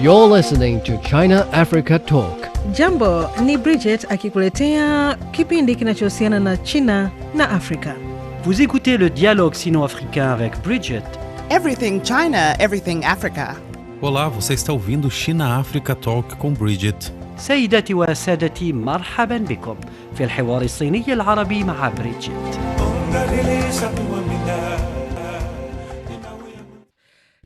You're listening to China Africa Talk. Jambo, ni Bridget akikuletea kipindi kinachohusiana na China na Afrika. Vous écoutez le dialogue sino-africain avec Bridget. Everything China, everything Africa. Olá, você está ouvindo China Africa Talk com Bridget. سيداتي وسادتي مرحبا بكم في الحوار الصيني العربي مع بريدجيت.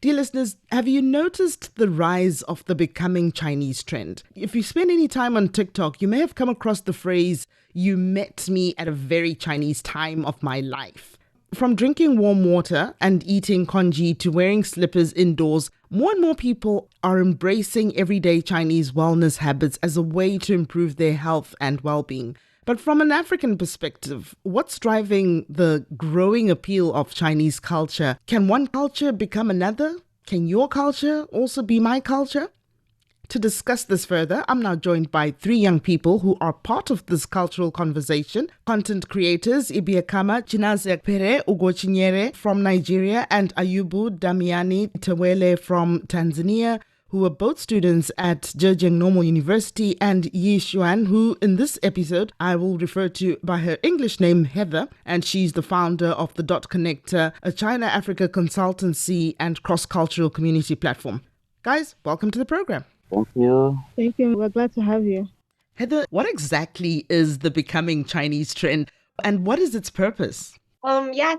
Dear listeners, have you noticed the rise of the becoming Chinese trend? If you spend any time on TikTok, you may have come across the phrase, "You met me at a very Chinese time of my life." From drinking warm water and eating congee to wearing slippers indoors, more and more people are embracing everyday Chinese wellness habits as a way to improve their health and well-being. But from an African perspective, what's driving the growing appeal of Chinese culture? Can one culture become another? Can your culture also be my culture? To discuss this further, I'm now joined by three young people who are part of this cultural conversation. Content creators Ibiakama Chinazia Pere Ugochinyere from Nigeria and Ayubu Damiani Tawele from Tanzania, who are both students at Zhejiang Normal University, and Yi Xuan, who in this episode I will refer to by her English name Heather, and she's the founder of the Dot Connector, a China-Africa consultancy and cross-cultural community platform. Guys, welcome to the program. Thank you. Thank you. We're glad to have you. Heather, what exactly is the becoming Chinese trend and what is its purpose?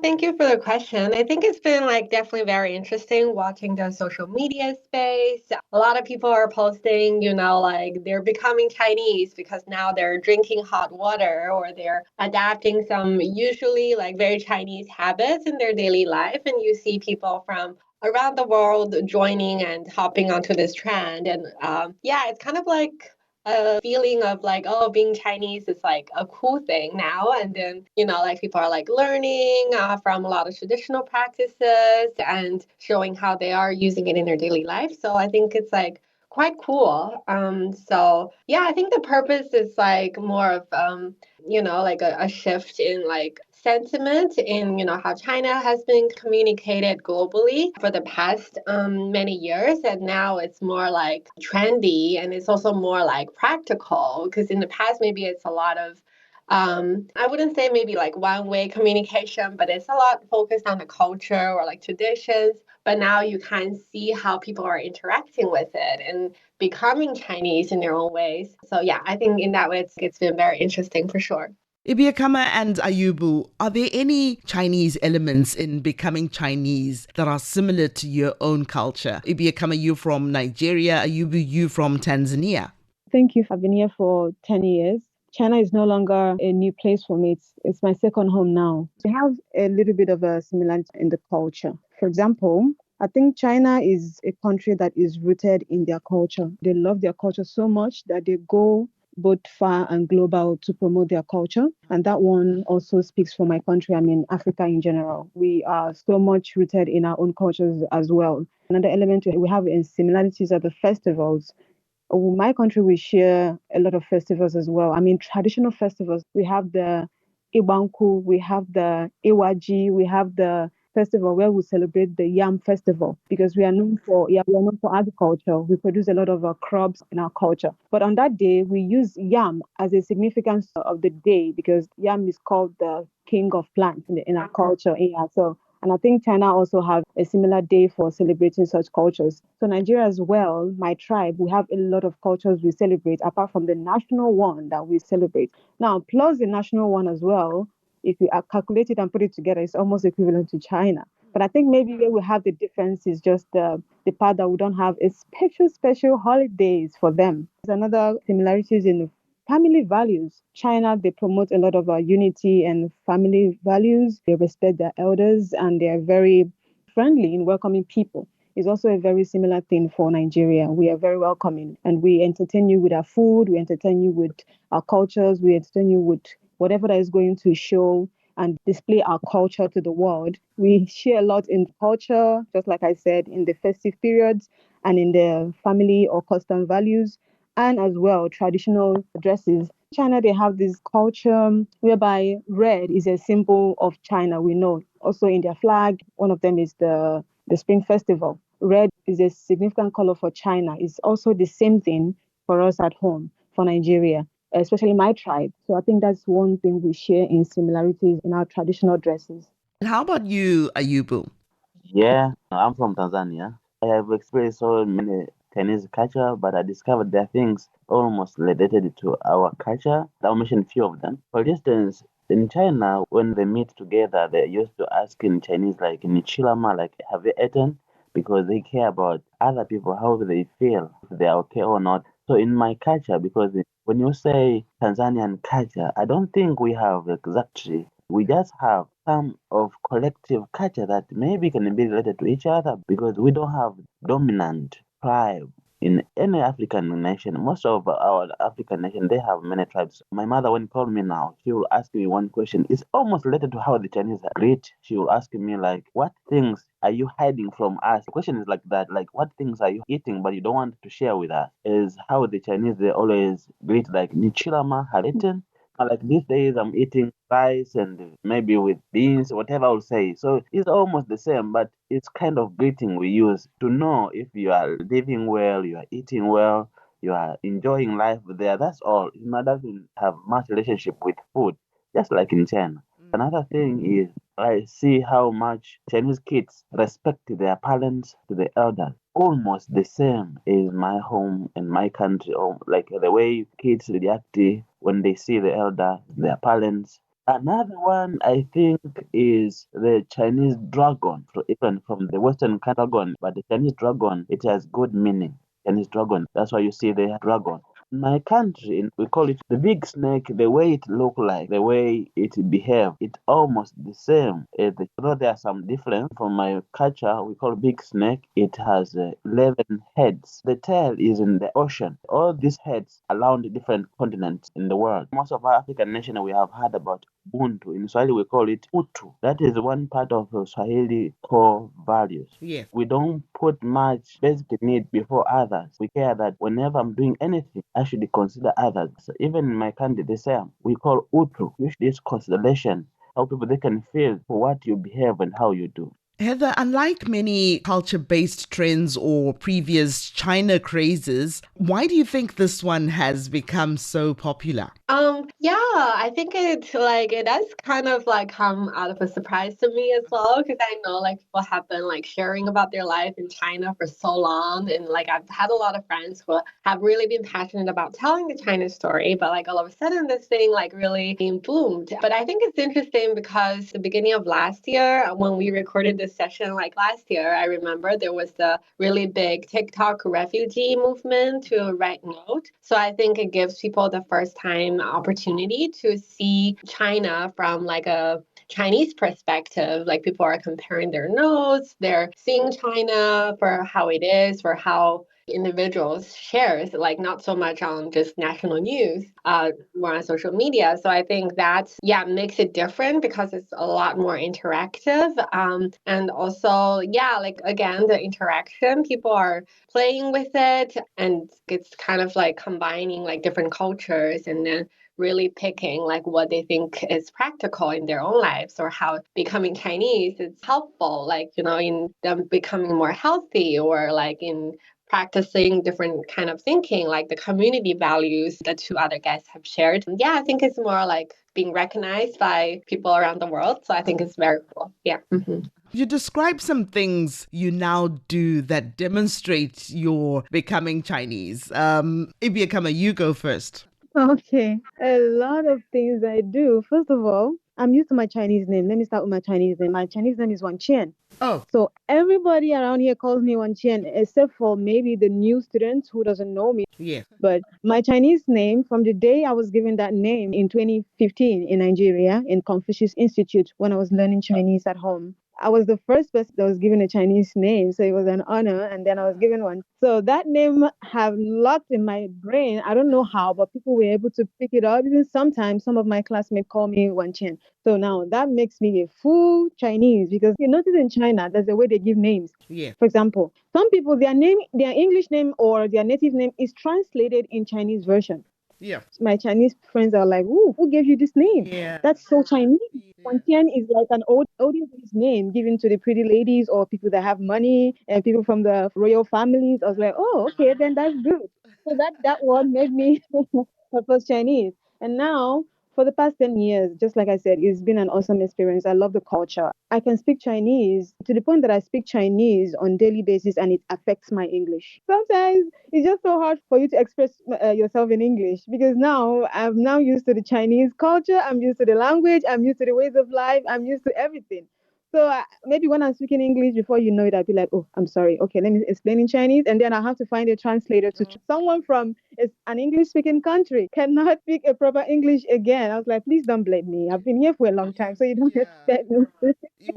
Thank you for the question. I think it's been definitely very interesting watching the social media space. A lot of people are posting, they're becoming Chinese because now they're drinking hot water or they're adapting some usually very Chinese habits in their daily life. And you see people from around the world joining and hopping onto this trend. And it's kind of like a feeling of being Chinese is a cool thing now. And then, people are learning from a lot of traditional practices and showing how they are using it in their daily life. So I think it's quite cool. I think the purpose is more of, a shift in sentiment in how China has been communicated globally for the past many years, and now it's more trendy and it's also more practical, because in the past maybe it's a lot of I wouldn't say maybe one-way communication, but it's a lot focused on the culture or traditions. But now you can see how people are interacting with it and becoming Chinese in their own ways. So I think in that way it's been very interesting for sure. Ibiakama and Ayubu, are there any Chinese elements in becoming Chinese that are similar to your own culture? Ibiakama, you from Nigeria, Ayubu, you from Tanzania. Thank you. I've been here for 10 years. China is no longer a new place for me. It's my second home now. We have a little bit of a similarity in the culture. For example, I think China is a country that is rooted in their culture. They love their culture so much that they go both far and global to promote their culture. And that one also speaks for my country, Africa in general. We are so much rooted in our own cultures as well. Another element we have in similarities are the festivals. My country, we share a lot of festivals as well. Traditional festivals. We have the Ibanku, we have the Iwaji, we have the festival where we celebrate the Yam Festival, because we are known for agriculture. We produce a lot of crops in our culture. But on that day, we use yam as a significance of the day, because yam is called the king of plants in our culture. And I think China also have a similar day for celebrating such cultures. So Nigeria as well, my tribe, we have a lot of cultures we celebrate, apart from the national one that we celebrate. Now, plus the national one as well, if you calculate it and put it together, it's almost equivalent to China. But I think maybe where we have the difference is just the part that we don't have a special holidays for them. There's another similarities in family values. China, they promote a lot of unity and family values. They respect their elders and they are very friendly in welcoming people. It's also a very similar thing for Nigeria. We are very welcoming and we entertain you with our food, we entertain you with our cultures, we entertain you with whatever that is going to show and display our culture to the world. We share a lot in culture, just like I said, in the festive periods and in the family or custom values, and as well traditional dresses. China, they have this culture whereby red is a symbol of China, we know. Also in their flag, one of them is the Spring Festival. red is a significant color for China, it's also the same thing for us at home, for Nigeria, especially my tribe. So I think that's one thing we share in similarities in our traditional dresses. And how about you, Ayubu? Yeah, I'm from Tanzania. I have experienced so many Chinese culture, but I discovered there are things almost related to our culture. I'll mention a few of them. For instance, in China, when they meet together, they used to ask in Chinese, like in Chilama, like, have you eaten? Because they care about other people, how they feel, if they are okay or not. So in my culture, because when you say Tanzanian culture, I don't think we have exactly. We just have some of collective culture that maybe can be related to each other because we don't have dominant tribe in any African nation. Most of our African nation, they have many tribes. My mother, when called me now, she will ask me one question. It's almost related to how the Chinese greet. She will ask me like, what things are you hiding from us? The question is like that, like, what things are you eating but you don't want to share with us? Is how the Chinese, they always greet like, Nichilama Hareten. Like these days, I'm eating rice and maybe with beans, whatever I'll say. So it's almost the same, but it's kind of greeting we use to know if you are living well, you are eating well, you are enjoying life there. That's all. It doesn't have much relationship with food, just like in China. Another thing is I see how much Chinese kids respect their parents, to the elders. Almost the same is my home and my country, or like the way kids react when they see the elder, their parents. Another one I think is the Chinese dragon, even from the Western dragon, but the Chinese dragon, it has good meaning. Chinese dragon, that's why you see the dragon. In my country, we call it the big snake. The way it look like, the way it behave, it's almost the same. Although there are some difference from my culture, we call big snake. It has 11 heads. The tail is in the ocean. All these heads around the different continents in the world. Most of our African nations, we have heard about Ubuntu. In Swahili, we call it Utu. That is one part of Swahili core values. Yeah. We don't put much basic need before others. We care that whenever I'm doing anything, I should consider others. So even in my country, the same. We call Utu, which is consideration, how people they can feel for what you behave and how you do. Heather, unlike many culture-based trends or previous China crazes, why do you think this one has become so popular? Yeah, I think it does kind of like come out of a surprise to me as well, because I know like people have been like sharing about their life in China for so long, and like I've had a lot of friends who have really been passionate about telling the China story, but like all of a sudden this thing like really being boomed. But I think it's interesting because the beginning of last year, when we recorded this session like last year, I remember there was the really big TikTok refugee movement to write note. So I think it gives people the first time opportunity to see China from like a Chinese perspective. Like people are comparing their notes, they're seeing China for how it is, for how individuals shares, like not so much on just national news, more on social media. So I think that, makes it different because it's a lot more interactive. And also, like again, the interaction, people are playing with it, and it's kind of like combining like different cultures and then really picking like what they think is practical in their own lives, or how becoming Chinese is helpful, like, in them becoming more healthy, or like in practicing different kind of thinking, like the community values that two other guys have shared. Yeah, I think it's more like being recognized by people around the world. So I think it's very cool. Yeah. Mm-hmm. You describe some things you now do that demonstrate your becoming Chinese. Ibia Kama, you go first. Okay, a lot of things I do. First of all, I'm used to my Chinese name. Let me start with my Chinese name. My Chinese name is Wan Qian. Oh. So everybody around here calls me Wan Qian, except for maybe the new students who doesn't know me. Yeah. But my Chinese name, from the day I was given that name in 2015 in Nigeria, in Confucius Institute, when I was learning Chinese at home, I was the first person that was given a Chinese name, so it was an honor, and then I was given one. So that name have locked in my brain. I don't know how, but people were able to pick it up. Even sometimes some of my classmates call me Wan Qian. So now that makes me a full Chinese, because you notice in China, there's a way they give names. Yeah. For example, some people, their English name or their native name is translated in Chinese version. Yeah. My Chinese friends are like, "Ooh, who gave you this name? Yeah. That's so Chinese." Wantian is like an old English name given to the pretty ladies or people that have money and people from the royal families. I was like, "Oh, okay, then that's good." So that word made me my first Chinese. And now, for the past 10 years, just like I said, it's been an awesome experience. I love the culture. I can speak Chinese to the point that I speak Chinese on daily basis and it affects my English. Sometimes it's just so hard for you to express yourself in English because now I'm now used to the Chinese culture, I'm used to the language, I'm used to the ways of life, I'm used to everything. So maybe when I'm speaking English, before you know it, I'll be like, "Oh, I'm sorry. Okay, let me explain in Chinese," and then I have to find a translator to someone from an English-speaking country cannot speak a proper English again. I was like, "Please don't blame me. I've been here for a long time, so you don't expect me."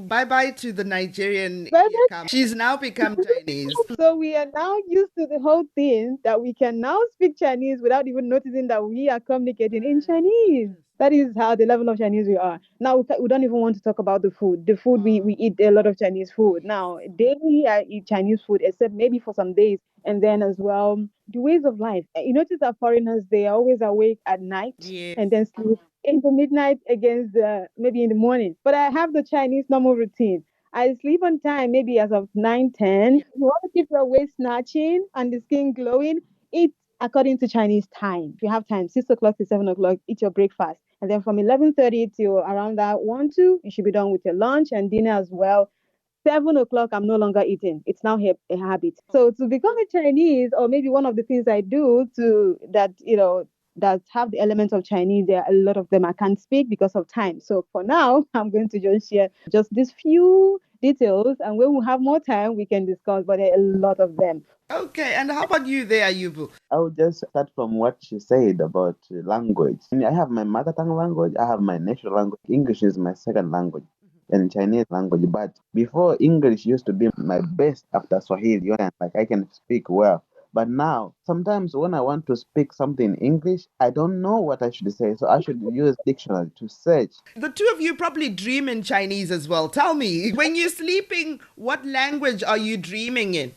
Bye bye to the Nigerian. Bye-bye. She's now become Chinese. So we are now used to the whole thing that we can now speak Chinese without even noticing that we are communicating in Chinese. That is how the level of Chinese we are. Now we don't even want to talk about the food. The food we eat a lot of Chinese food. Now daily I eat Chinese food except maybe for some days. And then as well, the ways of life. You notice that foreigners, they are always awake at night Yeah. and then sleep into midnight against maybe in the morning. But I have the Chinese normal routine. I sleep on time, maybe as of 9, 10. If you want to keep your waist snatching and the skin glowing, eat according to Chinese time. If you have time, 6 o'clock to 7 o'clock, eat your breakfast. And then from 11:30 till around that 1, 2, you should be done with your lunch and dinner as well. 7 o'clock, I'm no longer eating. It's now a habit. So to become a Chinese, or maybe one of the things I do to that, that have the elements of Chinese, there are a lot of them I can't speak because of time. So for now, I'm going to just share just these few details, and when we have more time, we can discuss, but there are a lot of them. Okay, and how about you there, Ayubu? I would just start from what she said about language. I have my mother tongue language, I have my natural language. English is my second language and Chinese language. But before, English used to be my best after Swahili. Like I can speak well. But now, sometimes when I want to speak something in English, I don't know what I should say. So I should use dictionary to search. The two of you probably dream in Chinese as well. Tell me, when you're sleeping, what language are you dreaming in?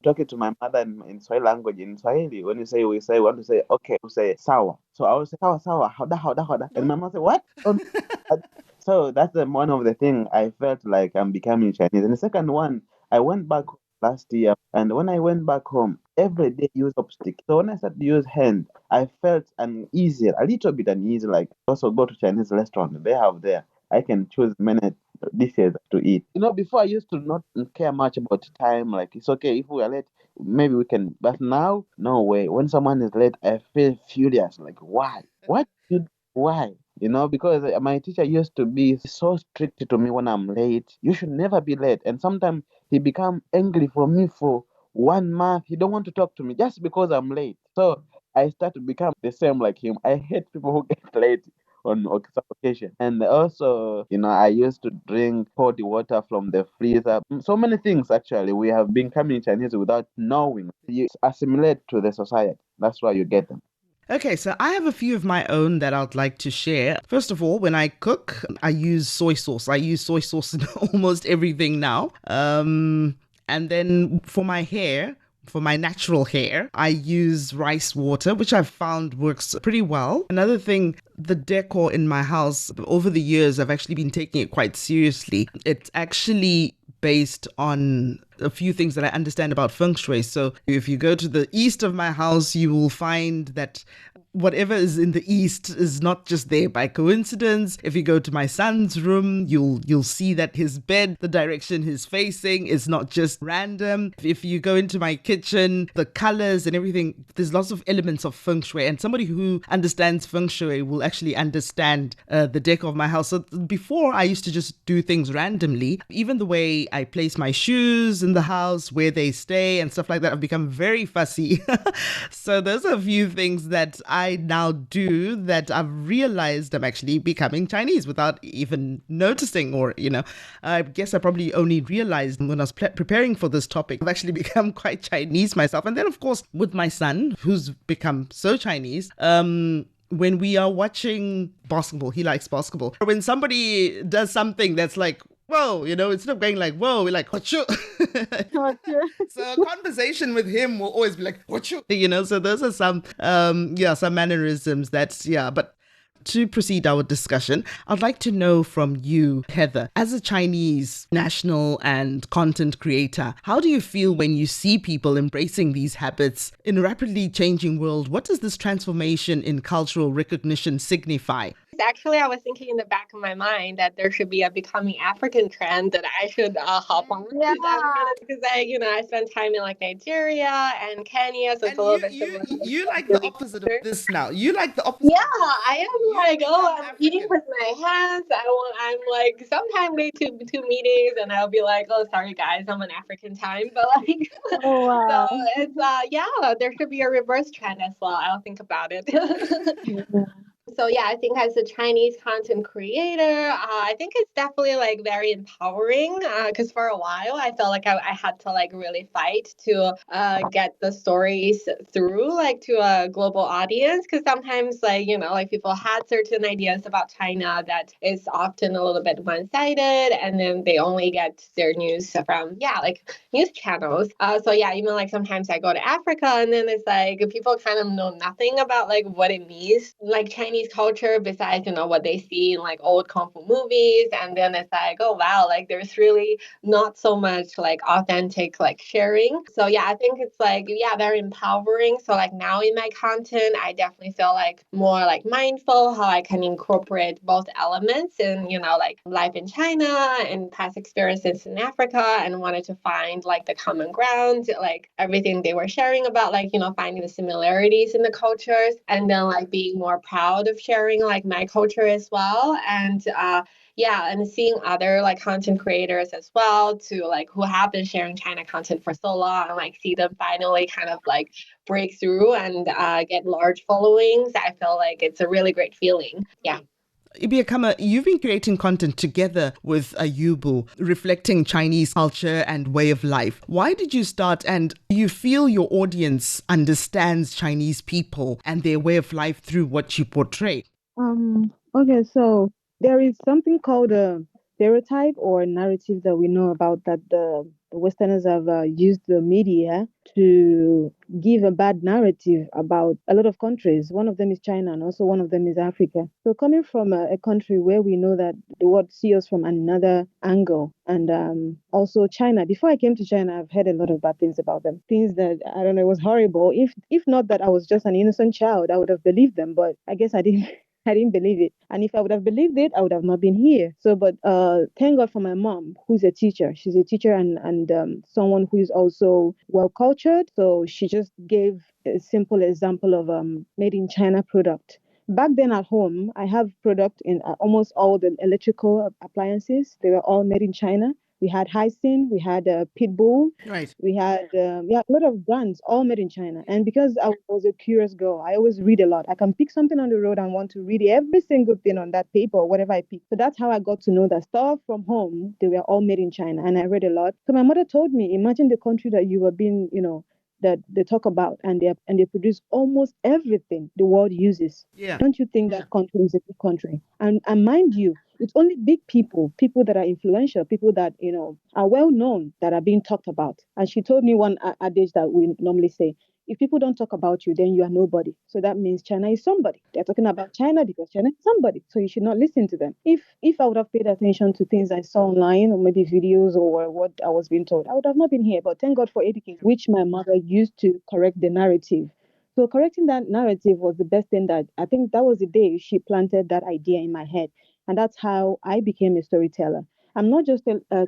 Talking to my mother in Swahili language, in Swahili, when we want to say, okay, we say sawa. So I will say sawa, sawa, hoda. And my mom say, what? So that's one of the things I felt like I'm becoming Chinese. And the second one, I went back last year, and when I went back home, every day use chopstick. So when I started to use hand, I felt a little bit uneasy. Like also go to Chinese restaurant, they have there. I can choose many dishes to eat. Before I used to not care much about time. Like it's okay if we are late, maybe we can. But now, no way. When someone is late, I feel furious. Like why? What? Why? Because my teacher used to be so strict to me when I'm late. You should never be late. And sometimes he become angry for me for 1 month. He don't want to talk to me just because I'm late. So I start to become the same like him. I hate people who get late on some occasion. And also, I used to drink cold water from the freezer. So many things actually. We have been coming Chinese without knowing. You assimilate to the society. That's why you get them. Okay, so I have a few of my own that I'd like to share. First of all, when I cook, I use soy sauce. I use soy sauce in almost everything now. And then for my hair, for my natural hair, I use rice water, which I've found works pretty well. Another thing, the decor in my house, over the years, I've actually been taking it quite seriously. It's actually based on a few things that I understand about feng shui. So if you go to the east of my house, you will find that whatever is in the east is not just there by coincidence. If you go to my son's room, you'll see that his bed, the direction he's facing, is not just random. If you go into my kitchen, the colors and everything, there's lots of elements of feng shui. And somebody who understands feng shui will actually understand the decor of my house. So before, I used to just do things randomly. Even the way I place my shoes in the house, where they stay and stuff like that, I've become very fussy. So there's a few things that I now do that I've realized I'm actually becoming Chinese without even noticing, or, I guess I probably only realized when I was preparing for this topic. I've actually become quite Chinese myself. And then, of course, with my son, who's become so Chinese, when we are watching basketball, he likes basketball. When somebody does something that's like, whoa, instead of going like, whoa, we're like, what you? So a conversation with him will always be like, what you? So those are some mannerisms but to proceed our discussion, I'd like to know from you, Heather, as a Chinese national and content creator, how do you feel when you see people embracing these habits in a rapidly changing world? What does this transformation in cultural recognition signify? Actually, I was thinking in the back of my mind that there should be a becoming African trend that I should hop on. Yeah. Because I spent time in like Nigeria and Kenya, so it's a little bit similar. You like the opposite of this now. You like the opposite. Yeah, I am like, I'm eating with my hands. I'm like, sometimes late to meetings, and I'll be like, oh, sorry guys, I'm on African time. But like, oh, wow. So it's there should be a reverse trend as well. I'll think about it. So yeah, I think as a Chinese content creator, I think it's definitely like very empowering because for a while I felt like I had to like really fight to get the stories through like to a global audience, because sometimes like people had certain ideas about China that is often a little bit one-sided, and then they only get their news from like news channels. So yeah, even like sometimes I go to Africa and then it's like people kind of know nothing about like what it means, like Chinese culture, besides what they see in like old kung fu movies, and then it's like, oh wow, like there's really not so much like authentic like sharing. So yeah, I think it's like very empowering. So like now in my content, I definitely feel like more like mindful how I can incorporate both elements in like life in China and past experiences in Africa, and wanted to find like the common ground, like everything they were sharing about, like finding the similarities in the cultures, and then like being more proud of sharing like my culture as well. And and seeing other like content creators as well to like who have been sharing China content for so long, and like see them finally kind of like break through and get large followings. I feel like it's a really great feeling. Yeah. Ibiakama, you've been creating content together with Ayubu, reflecting Chinese culture and way of life. Why did you start, and do you feel your audience understands Chinese people and their way of life through what you portray? Okay, so there is something called a stereotype or narrative that we know about, that the Westerners have used the media to give a bad narrative about a lot of countries. One of them is China, and also one of them is Africa. So coming from a country where we know that the world sees us from another angle, and also China. Before I came to China, I've heard a lot of bad things about them. Things that, I don't know, it was horrible. If not that I was just an innocent child, I would have believed them, but I guess I didn't. I didn't believe it. And if I would have believed it, I would have not been here. So, but thank God for my mom, who's a teacher. She's a teacher and someone who is also well-cultured. So she just gave a simple example of made in China product. Back then at home, I have product in almost all the electrical appliances. They were all made in China. We had Hyson, we had Pitbull, right? We had a lot of brands, all made in China. And because I was a curious girl, I always read a lot. I can pick something on the road and want to read every single thing on that paper or whatever I pick. So that's how I got to know that stuff from home, they were all made in China. And I read a lot. So my mother told me, imagine the country that you were being, that they talk about, and they produce almost everything the world uses. Yeah. Don't you think that country is a big country? And mind you, it's only big people that are influential, people that are well known, that are being talked about. And she told me one adage that we normally say: if people don't talk about you, then you are nobody. So that means China is somebody. They're talking about China because China is somebody. So you should not listen to them. If I would have paid attention to things I saw online, or maybe videos or what I was being told, I would have not been here. But thank God for education, which my mother used to correct the narrative. So correcting that narrative was the best thing. That I think that was the day she planted that idea in my head. And that's how I became a storyteller. I'm not just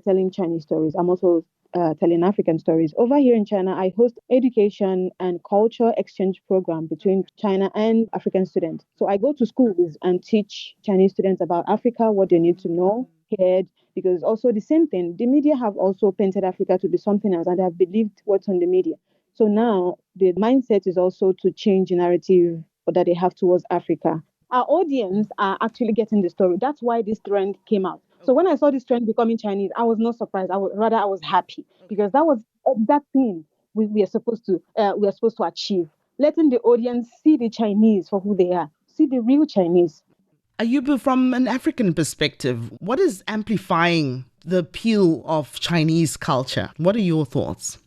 telling Chinese stories. I'm also telling African stories. Over here in China, I host education and culture exchange program between China and African students. So I go to schools and teach Chinese students about Africa, what they need to know, heard, because also the same thing, the media have also painted Africa to be something else, and they have believed what's on the media. So now the mindset is also to change the narrative that they have towards Africa. Our audience are actually getting the story. That's why this trend came out. So when I saw this trend becoming Chinese, I was not surprised. I was happy, because that was that thing we are supposed to achieve, letting the audience see the Chinese for who they are, see the real Chinese. Ayubu, from an African perspective, what is amplifying the appeal of Chinese culture? What are your thoughts?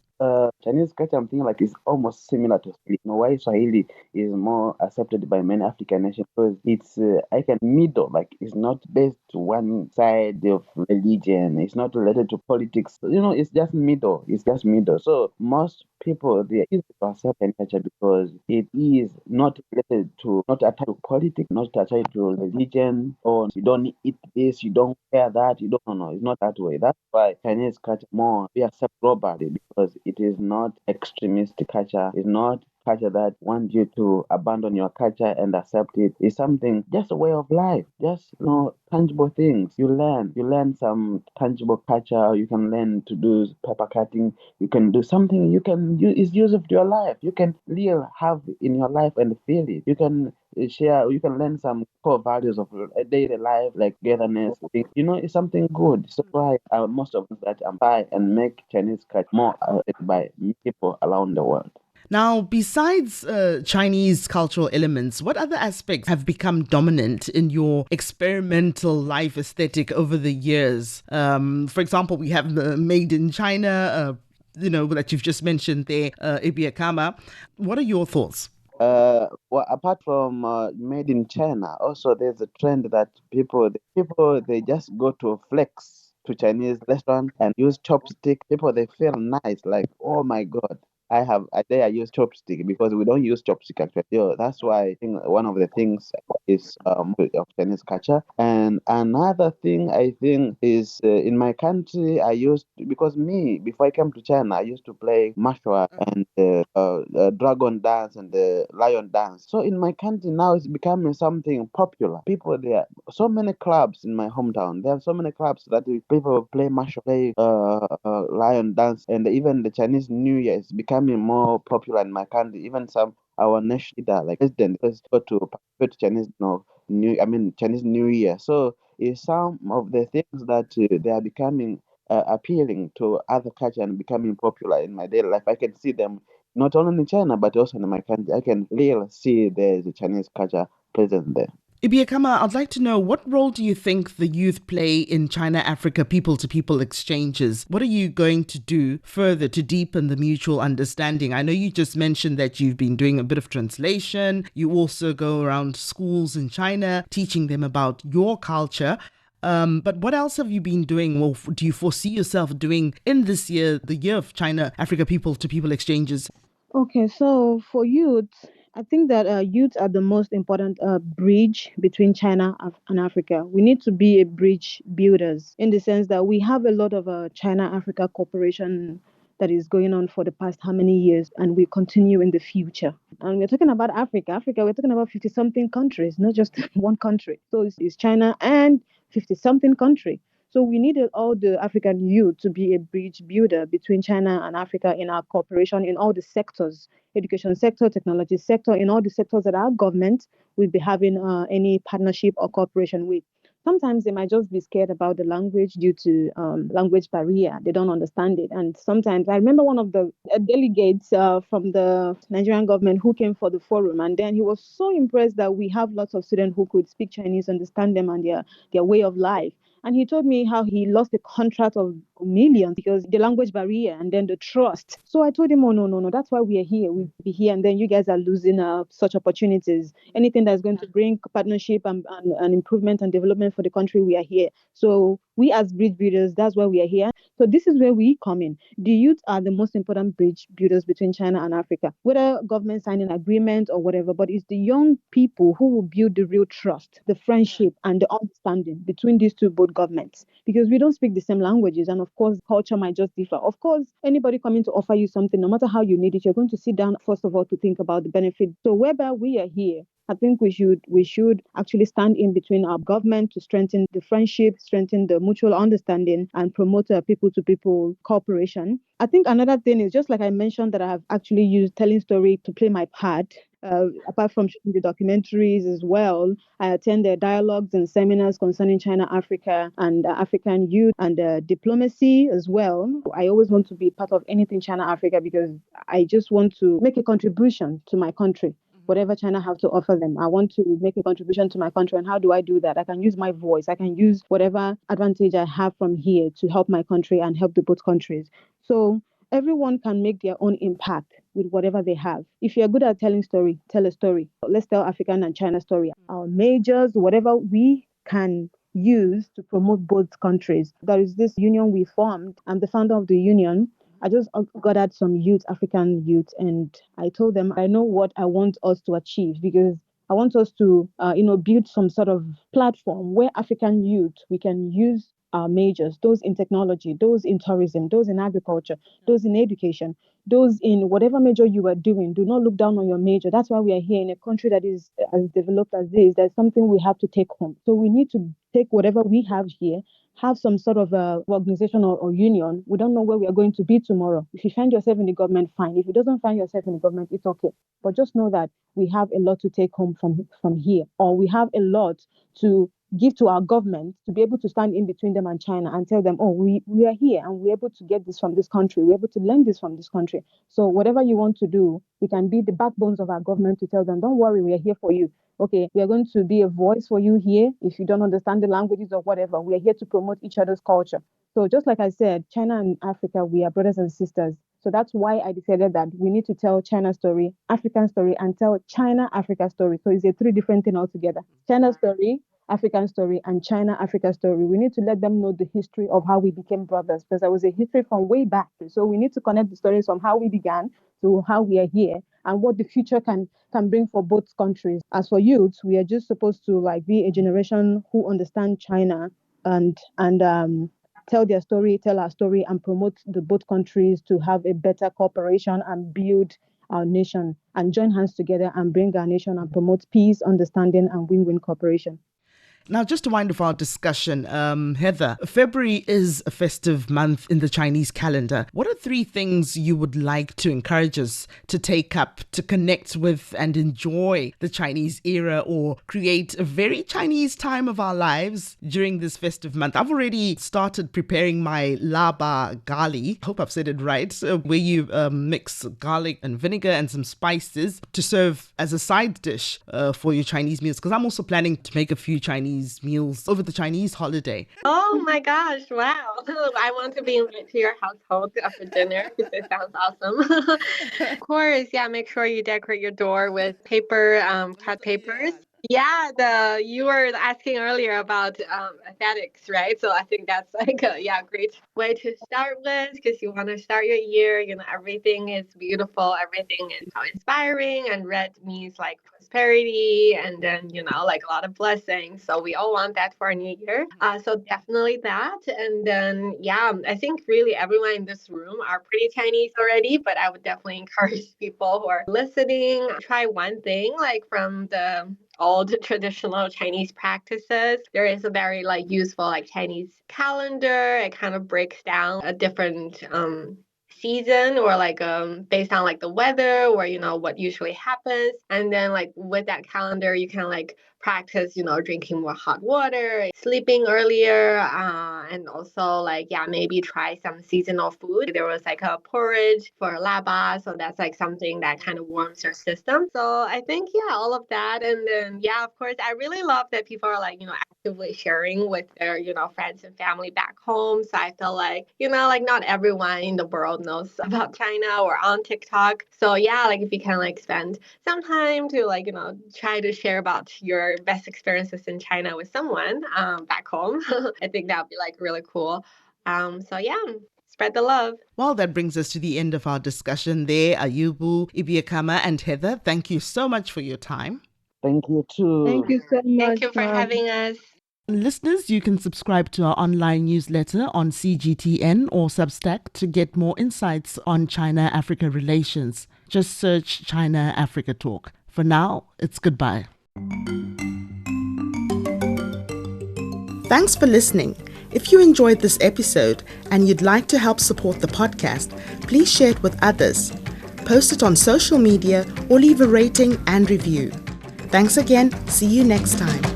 Chinese culture, I'm thinking like it's almost similar to Swahili. You know why Swahili is more accepted by many African nations? Because it's like a middle, like it's not based to one side of religion. It's not related to politics. You know, it's just middle. It's just middle. So most people they are easy to accept Chinese culture because it is not related to, not attached to politics, not attached to religion, or you don't eat this, you don't wear that, you don't know. It's not that way. That's why Chinese culture more we accept globally because it is not extremist culture. It's not culture that wants you to abandon your culture and accept it. It's something, just a way of life, just tangible things. You learn some tangible culture. You can learn to do paper cutting. You can do something. You can use it's useful to your life. You can really have in your life and feel it. You can share. You can learn some core values of a daily life like togetherness. You know, it's something good. So why most of us that buy and make Chinese culture more by people around the world. Now, besides Chinese cultural elements, what other aspects have become dominant in your experimental life aesthetic over the years? For example, we have the Made in China, that you've just mentioned there, Ibiakama. What are your thoughts? Well, apart from Made in China, also there's a trend that people they just go to flex to Chinese restaurant and use chopstick. People they feel nice, like oh my god. I use chopstick because we don't use chopstick actually. That's why I think one of the things is of Chinese culture. And another thing I think is in my country because before I came to China I used to play martial art and dragon dance and the lion dance. So in my country now it's becoming something popular. People there are so many clubs in my hometown. There are so many clubs that people play martial, play lion dance, and even the Chinese New Year is becoming more popular in my country. Even our national leader, like president, is go to participate to Chinese New Year. So it's some of the things that they are becoming appealing to other culture and becoming popular in my daily life. I can see them not only in China but also in my country. I can really see there's a Chinese culture present there. Ibiakama, I'd like to know, what role do you think the youth play in China-Africa people-to-people exchanges? What are you going to do further to deepen the mutual understanding? I know you just mentioned that you've been doing a bit of translation. You also go around schools in China, teaching them about your culture. But what else have you been doing, or do you foresee yourself doing in this year, the year of China-Africa people-to-people exchanges? Okay, so for youth, I think that youth are the most important bridge between China and Africa. We need to be a bridge builders in the sense that we have a lot of China-Africa cooperation that is going on for the past how many years, and we continue in the future. And we're talking about Africa, we're talking about 50-something countries, not just one country. So it's China and 50-something country. So we needed all the African youth to be a bridge builder between China and Africa in our cooperation in all the sectors, education sector, technology sector, in all the sectors that our government will be having any partnership or cooperation with. Sometimes they might just be scared about the language due to language barrier. They don't understand it. And sometimes I remember one of the delegates from the Nigerian government who came for the forum, and then he was so impressed that we have lots of students who could speak Chinese, understand them and their way of life. And he told me how he lost a contract of millions because the language barrier and then the trust. So I told him, oh, no, that's why we are here. We'll be here. And then you guys are losing such opportunities. Anything that's going to bring partnership and improvement and development for the country, we are here. So we as bridge builders, that's why we are here. So this is where we come in. The youth are the most important bridge builders between China and Africa, whether government signing agreement or whatever, but it's the young people who will build the real trust, the friendship and the understanding between these two both governments, because we don't speak the same languages. And of course, culture might just differ. Of course, anybody coming to offer you something, no matter how you need it, you're going to sit down, first of all, to think about the benefit. So whereby we are here, I think we should actually stand in between our government to strengthen the friendship, strengthen the mutual understanding, and promote people-to-people cooperation. I think another thing is, just like I mentioned, that I have actually used telling story to play my part. Apart from the documentaries as well, I attend the dialogues and seminars concerning China, Africa, and African youth and diplomacy as well. I always want to be part of anything China, Africa because I just want to make a contribution to my country. whatever China has to offer them. I want to make a contribution to my country. And how do I do that? I can use my voice. I can use whatever advantage I have from here to help my country and help the both countries. So everyone can make their own impact with whatever they have. If you're good at telling story, tell a story. Let's tell African and China story. Our majors, whatever we can use to promote both countries. There is this union we formed. I'm the founder of the union. I just gathered some youth, African youth, and I told them I know what I want us to achieve, because I want us to, build some sort of platform where African youth, we can use our majors, those in technology, those in tourism, those in agriculture, those in education, those in whatever major you are doing. Do not look down on your major. That's why we are here in a country that is as developed as this. There's something we have to take home. So we need to take whatever we have here, have some sort of organization or union. We don't know where we are going to be tomorrow. If you find yourself in the government, fine. If you don't find yourself in the government, it's okay. But just know that we have a lot to take home from here, or we have a lot to give to our government to be able to stand in between them and China and tell them, oh, we are here and we're able to get this from this country. We're able to learn this from this country. So whatever you want to do, we can be the backbones of our government to tell them, don't worry, we are here for you. Okay, we are going to be a voice for you here. If you don't understand the languages or whatever, we are here to promote each other's culture. So just like I said, China and Africa, we are brothers and sisters. So that's why I decided that we need to tell China story, African story, and tell China-Africa story. So it's a 3 different thing altogether. China story, African story, and China-Africa story. We need to let them know the history of how we became brothers, because there was a history from way back. So we need to connect the stories from how we began to how we are here and what the future can bring for both countries. As for youth, we are just supposed to be a generation who understand China and tell our story and promote the both countries to have a better cooperation and build our nation and join hands together and bring our nation and promote peace, understanding, and win-win cooperation. Now, just to wind up our discussion, Heather, February is a festive month in the Chinese calendar. What are 3 things you would like to encourage us to take up, to connect with and enjoy the Chinese era, or create a very Chinese time of our lives during this festive month? I've already started preparing my laba gali. I hope I've said it right, where you mix garlic and vinegar and some spices to serve as a side dish for your Chinese meals, because I'm also planning to make a few Chinese meals over the Chinese holiday. Oh my gosh, wow. I want to be invited to your household for dinner because it sounds awesome. Of course, yeah, make sure you decorate your door with cut papers. Yeah, you were asking earlier about aesthetics, right? So I think that's a great way to start with, because you want to start your year, everything is beautiful, everything is inspiring, and red means prosperity, and then, a lot of blessings. So we all want that for a new year. So definitely that. And then, I think really everyone in this room are pretty Chinese already, but I would definitely encourage people who are listening, try one thing from the old traditional Chinese practices. There is a very useful Chinese calendar. It kind of breaks down a different season, or based on the weather, or what usually happens. And then with that calendar, you can practice drinking more hot water, sleeping earlier, and also maybe try some seasonal food. There was a porridge for laba, so that's something that kind of warms your system. So I think all of that. And then of course, I really love that people are actively sharing with their friends and family back home. So I feel not everyone in the world knows about China or on TikTok. So if you can spend some time to try to share about your best experiences in China with someone back home, I think that would be really cool. Spread the love. Well, that brings us to the end of our discussion there. Ayubu, Ibiakama, and Heather, thank you so much for your time. Thank you too. Thank you so much. Thank you for having us. Listeners, you can subscribe to our online newsletter on CGTN or Substack to get more insights on China-Africa relations. Just search China-Africa Talk. For now, it's goodbye. Thanks for listening. If you enjoyed this episode and you'd like to help support the podcast, please share it with others. Post it on social media or leave a rating and review. Thanks again. See you next time.